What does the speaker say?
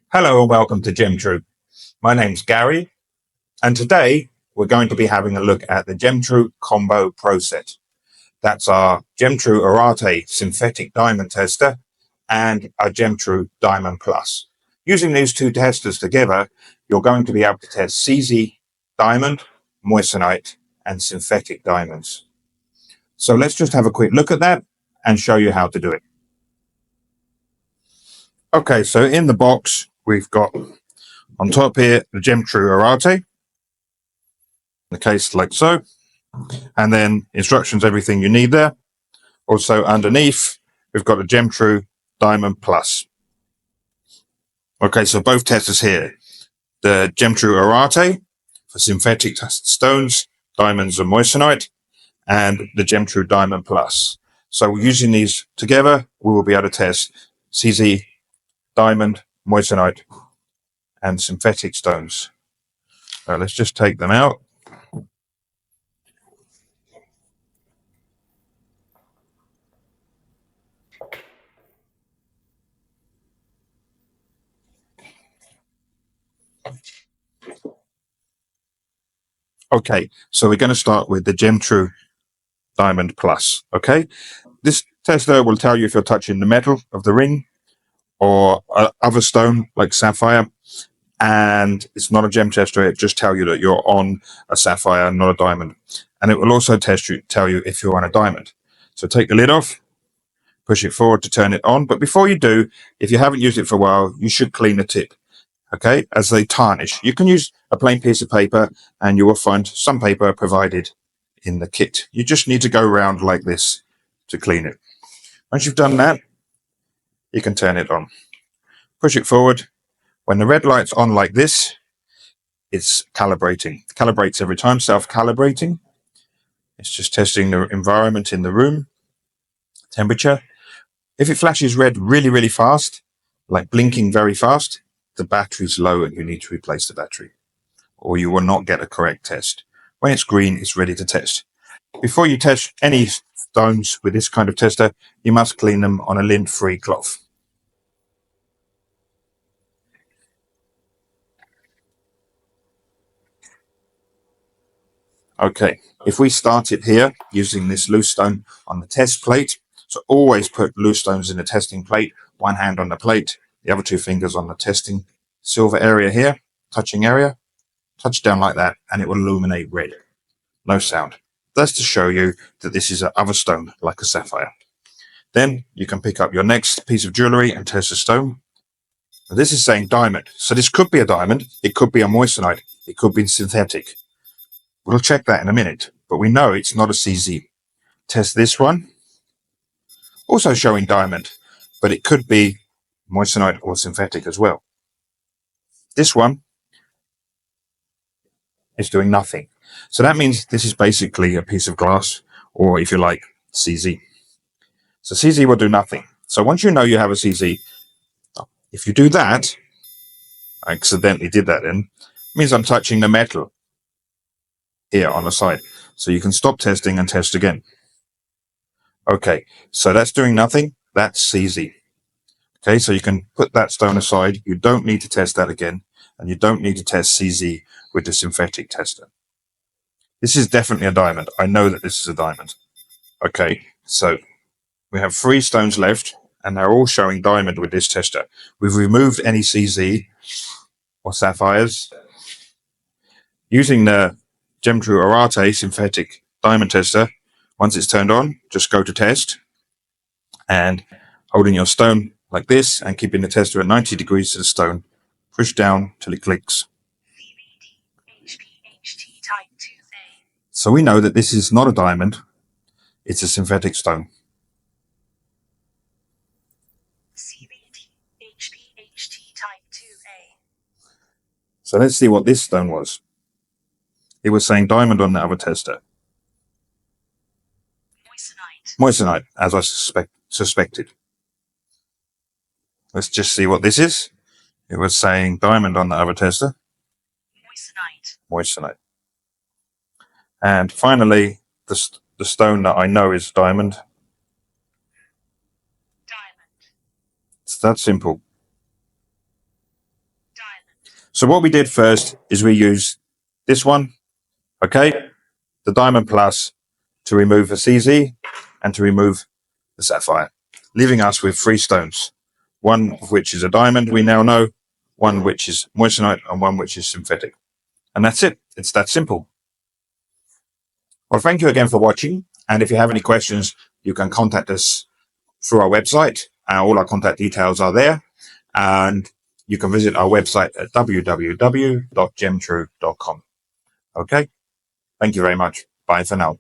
Hello and welcome to GemTrue. My name's Gary, and today we're going to be having a look at the GemTrue Combo Pro Set. That's our GemTrue Arete Synthetic Diamond tester and our GemTrue Diamond Plus. Using these two testers together, you're going to be able to test CZ Diamond, Moissanite, and synthetic diamonds. So let's just have a quick look at that and show you how to do it. Okay, so in the box, we've got on top here the GemTrue Arete, the case like so, and then instructions, everything you need there. Also underneath, we've got the GemTrue Diamond Plus. Okay, so both testers here, the GemTrue Arete for synthetic stones, diamonds and moissanite, and the GemTrue Diamond Plus. So using these together, we will be able to test CZ, diamond, moissanite, and synthetic stones. Let's just take them out. Okay, so we're going to start with the GemTrue Diamond Plus. Okay, this tester will tell you if you're touching the metal of the ring or other stone like sapphire, and it's not a gem tester. It just tell you that you're on a sapphire, not a diamond, and it will also tell you if you're on a diamond. So take the lid off, push it forward to turn it on. But before you do, if you haven't used it for a while, you should clean the tip. Okay, as they tarnish. You can use a plain piece of paper and you will find some paper provided in the kit. You just need to go around like this to clean it. Once you've done that, you can turn it on. Push it forward. When the red light's on like this, it's calibrating. It calibrates every time, self-calibrating. It's just testing the environment in the room, temperature. If it flashes red really, really fast, like blinking very fast, the battery's low and you need to replace the battery, or you will not get a correct test. When it's green, it's ready to test. Before you test any stones with this kind of tester, you must clean them on a lint-free cloth. Okay, if we start it here using this loose stone on the test plate, so always put loose stones in the testing plate, one hand on the plate, the other two fingers on the testing silver area here, touching area, touch down like that, and it will illuminate red. No sound. That's to show you that this is another stone, like a sapphire. Then you can pick up your next piece of jewelry and test the stone. This is saying diamond, so this could be a diamond, it could be a moissanite, it could be synthetic. We'll check that in a minute, but we know it's not a CZ. Test this one, also showing diamond, but it could be moissanite or synthetic as well. This one is doing nothing. So that means this is basically a piece of glass, or if you like, CZ. So CZ will do nothing. So once you know you have a CZ, if you do that, I accidentally did that then, it means I'm touching the metal here on the side. So you can stop testing and test again. Okay, so that's doing nothing. That's CZ. Okay, so you can put that stone aside. You don't need to test that again, and you don't need to test CZ with the synthetic tester. This is definitely a diamond. I know that this is a diamond. Okay, so we have 3 stones left, and they're all showing diamond with this tester. We've removed any CZ or sapphires. Using the GemTrue Arete synthetic diamond tester, once it's turned on, just go to test, and holding your stone like this and keeping the tester at 90 degrees to the stone, push down till it clicks. So we know that this is not a diamond, it's a synthetic stone. CVD HPHT type 2A. So let's see what this stone was. It was saying diamond on the other tester. Moissanite, as I suspected. Let's just see what this is. It was saying diamond on the other tester. Moissanite. And finally, the stone that I know is diamond. Diamond. It's that simple. So what we did first is we used this one, okay, the Diamond Plus, to remove the CZ and to remove the Sapphire, leaving us with 3 stones, one of which is a diamond, we now know, one which is Moissanite, and one which is synthetic. And that's it. It's that simple. Well, thank you again for watching. And if you have any questions, you can contact us through our website. All our contact details are there. And you can visit our website at www.gemtrue.com. Okay? Thank you very much. Bye for now.